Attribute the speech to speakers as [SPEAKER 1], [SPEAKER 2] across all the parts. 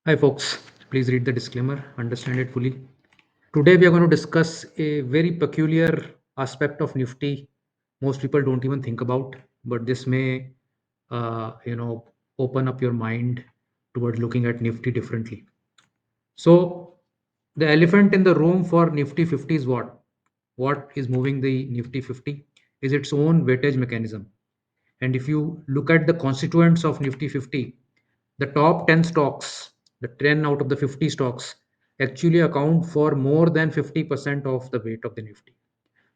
[SPEAKER 1] Hi, folks. Please read the disclaimer, understand it fully. Today, we are going to discuss a very peculiar aspect of Nifty. Most people don't even think about, but this may, open up your mind toward looking at Nifty differently. So, the elephant in the room for Nifty 50 is what? What is moving the Nifty 50 is its own weightage mechanism. And if you look at the constituents of Nifty 50, the top 10 stocks, the 10 out of the 50 stocks, actually account for more than 50% of the weight of the Nifty.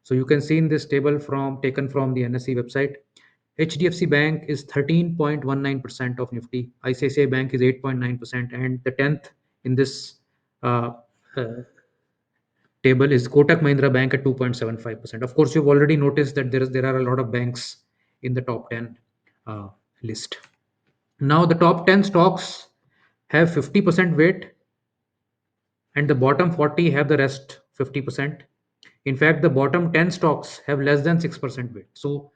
[SPEAKER 1] So you can see in this table taken from the NSE website, HDFC Bank is 13.19% of Nifty, ICICI Bank is 8.9%, and the 10th in this uh, uh, table is Kotak Mahindra Bank at 2.75%. Of course, you've already noticed that there are a lot of banks in the top 10 uh, list. Now, the top 10 stocks have 50% weight, and the bottom 40 have the rest 50%. In fact, the bottom 10 stocks have less than 6% weight. So,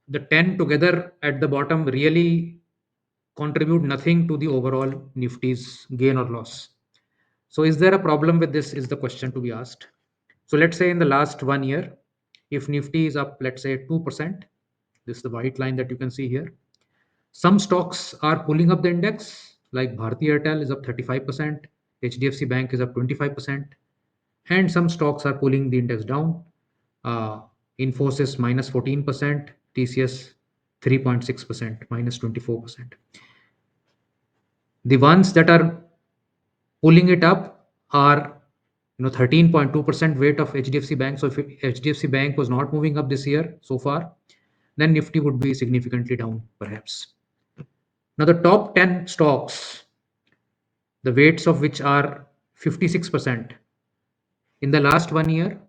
[SPEAKER 1] the 10 together at the bottom really contribute nothing to the overall Nifty's gain or loss. So, is there a problem with this? Is the question to be asked. So, let's say in the last 1 year, if Nifty is up, let's say 2%, this is the white line that you can see here. Some stocks are pulling up the index, like Bharti Airtel is up 35%, HDFC Bank is up 25%, and some stocks are pulling the index down. Uh, Infosys minus 14%, TCS 3.6%, minus 24%. The ones that are pulling it up are 13.2% weight of HDFC Bank. So if HDFC Bank was not moving up this year so far, then Nifty would be significantly down, perhaps. Now the top 10 stocks, the weights of which are 56% in the last 1 year,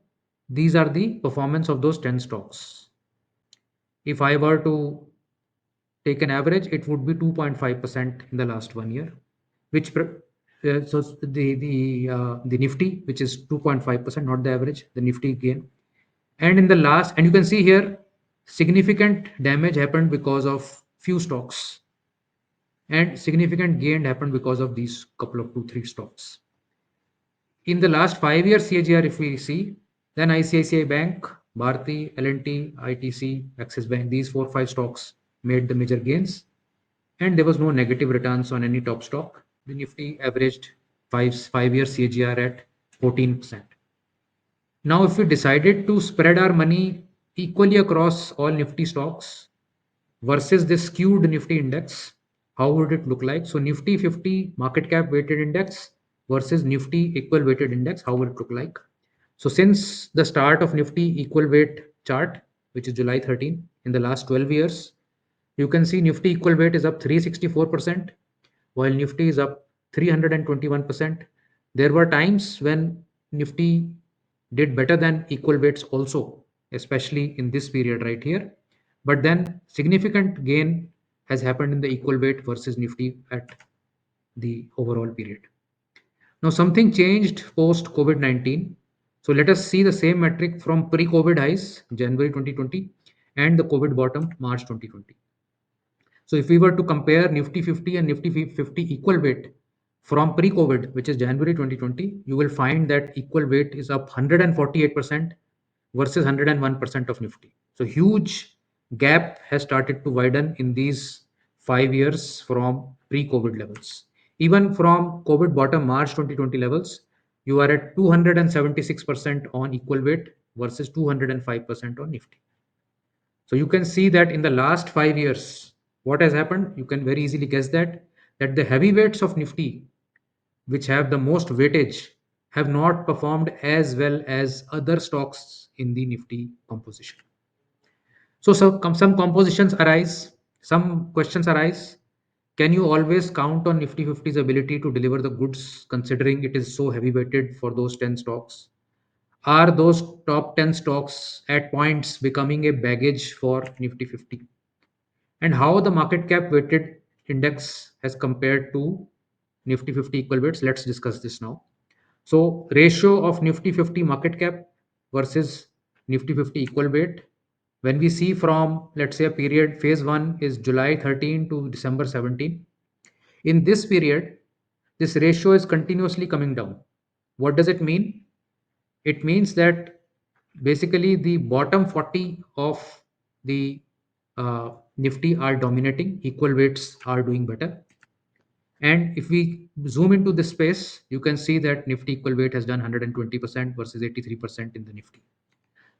[SPEAKER 1] these are the performance of those 10 stocks. If I were to take an average, it would be 2.5% in the last 1 year, which so the Nifty, which is 2.5%, not the average, the Nifty gain. And in the last, and you can see here, significant damage happened because of few stocks, and significant gain happened because of these couple of 2 3 stocks. In the last 5 years CAGR, if we see, then ICICI Bank, Bharti, L&T, ITC, Axis Bank, these 4 5 stocks made the major gains, and there was no negative returns on any top stock. The Nifty averaged 5 year CAGR at 14%. Now, if we decided to spread our money equally across all Nifty stocks versus this skewed Nifty index, how would it look like? So, Nifty 50 market cap weighted index versus Nifty equal weighted index, how would it look like? So, since the start of Nifty equal weight chart, which is July 13, in the last 12 years, you can see Nifty equal weight is up 364%, while Nifty is up 321%. There were times when Nifty did better than equal weights also, especially in this period right here. But then significant gain has happened in the equal weight versus Nifty at the overall period. Now, something changed post COVID 19. So, let us see the same metric from pre COVID highs, January 2020, and the COVID bottom, March 2020. So if we were to compare Nifty 50 and Nifty 50 equal weight from pre-COVID, which is January 2020, you will find that equal weight is up 148% versus 101% of Nifty. So huge gap has started to widen in these 5 years from pre-COVID levels. Even from COVID bottom March 2020 levels, you are at 276% on equal weight versus 205% on Nifty. So you can see that in the last 5 years, what has happened? You can very easily guess that the heavyweights of Nifty, which have the most weightage, have not performed as well as other stocks in the Nifty composition. So some compositions arise, some questions arise. Can you always count on Nifty 50's ability to deliver the goods, considering it is so heavy weighted for those 10 stocks? Are those top 10 stocks at points becoming a baggage for Nifty 50? And how the market cap weighted index has compared to Nifty 50 equal weights? Let's discuss this now. So, ratio of Nifty 50 market cap versus Nifty 50 equal weight. When we see from, let's say, a period, phase one is July 13 to December 17. In this period, this ratio is continuously coming down. What does it mean? It means that basically the bottom 40 of the Nifty are dominating, equal weights are doing better. And if we zoom into this space, you can see that Nifty equal weight has done 120% versus 83% in the Nifty.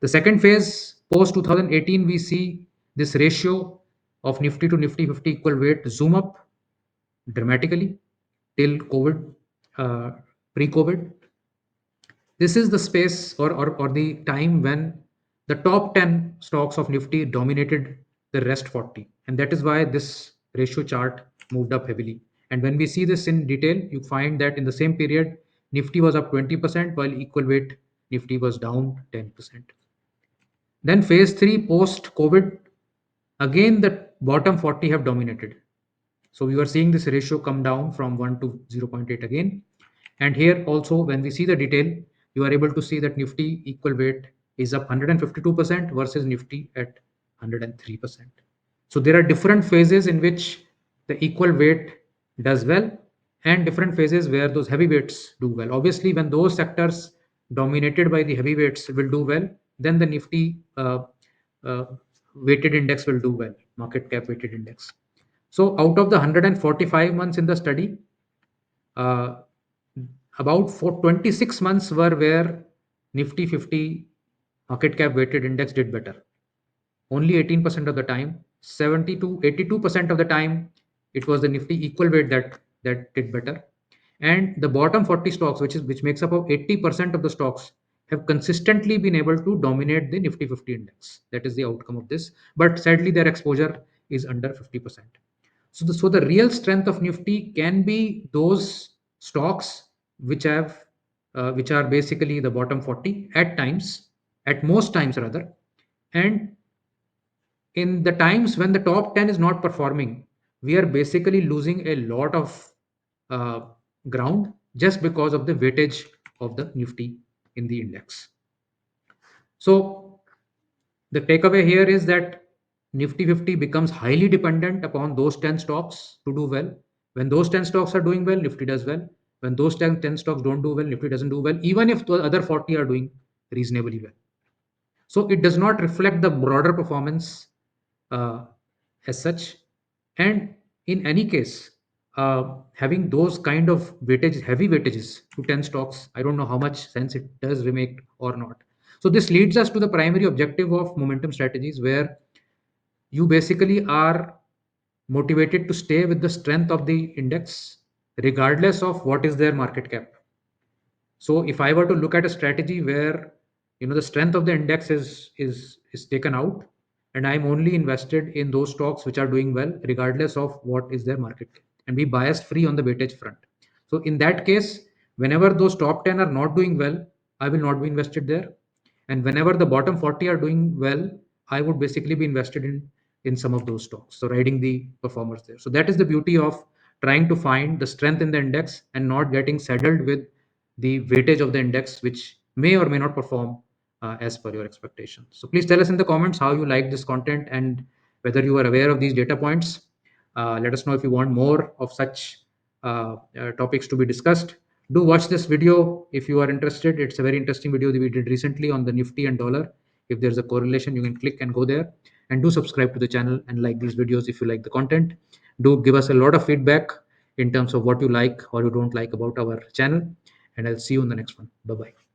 [SPEAKER 1] The second phase, post 2018, we see this ratio of Nifty to Nifty 50 equal weight zoom up dramatically till COVID, uh, pre-COVID. This is the space or the time when the top 10 stocks of Nifty dominated the rest 40. And that is why this ratio chart moved up heavily. And when we see this in detail, you find that in the same period, Nifty was up 20%, while equal weight Nifty was down 10%. Then phase three post COVID, again the bottom 40 have dominated. So we are seeing this ratio come down from 1 to 0.8 again. And here also, when we see the detail, you are able to see that Nifty equal weight is up 152% versus Nifty at 103%. So there are different phases in which the equal weight does well and different phases where those heavyweights do well. Obviously, when those sectors dominated by the heavyweights will do well, then the Nifty uh, weighted index will do well, market cap weighted index. So out of the 145 months in the study, uh, about 26 months were where Nifty 50 market cap weighted index did better. Only 18% of the time, 70 to 82% of the time, it was the Nifty equal weight that did better. And the bottom 40 stocks, which makes up of 80% of the stocks, have consistently been able to dominate the Nifty 50 index. That is the outcome of this. But sadly, their exposure is under 50%. So the real strength of Nifty can be those stocks which have which are basically the bottom 40 at times, at most times rather, and in the times when the top 10 is not performing, we are basically losing a lot of uh, ground just because of the weightage of the Nifty in the index. So the takeaway here is that Nifty 50 becomes highly dependent upon those 10 stocks to do well. When those 10 stocks are doing well, Nifty does well. When those 10 stocks don't do well, Nifty doesn't do well, even if the other 40 are doing reasonably well. So it does not reflect the broader performance uh, as such. And in any case, having those kind of weightage, heavy weightages to 10 stocks, I don't know how much sense it does make or not. So this leads us to the primary objective of momentum strategies, where you basically are motivated to stay with the strength of the index regardless of what is their market cap. So if I were to look at a strategy where the strength of the index is taken out, and I'm only invested in those stocks which are doing well regardless of what is their market cap, and be biased free on the weightage front. So in that case, whenever those top 10 are not doing well, I will not be invested there. And whenever the bottom 40 are doing well, I would basically be invested in some of those stocks. So riding the performers there. So that is the beauty of trying to find the strength in the index and not getting saddled with the weightage of the index, which may or may not perform as per your expectations. So please tell us in the comments how you like this content and whether you are aware of these data points. Let us know if you want more of such topics to be discussed. Do watch this video if you are interested. It's a very interesting video that we did recently on the Nifty and dollar. If there's a correlation, you can click and go there. And do subscribe to the channel and like these videos if you like the content. Do give us a lot of feedback in terms of what you like or you don't like about our channel. And I'll see you in the next one. Bye bye.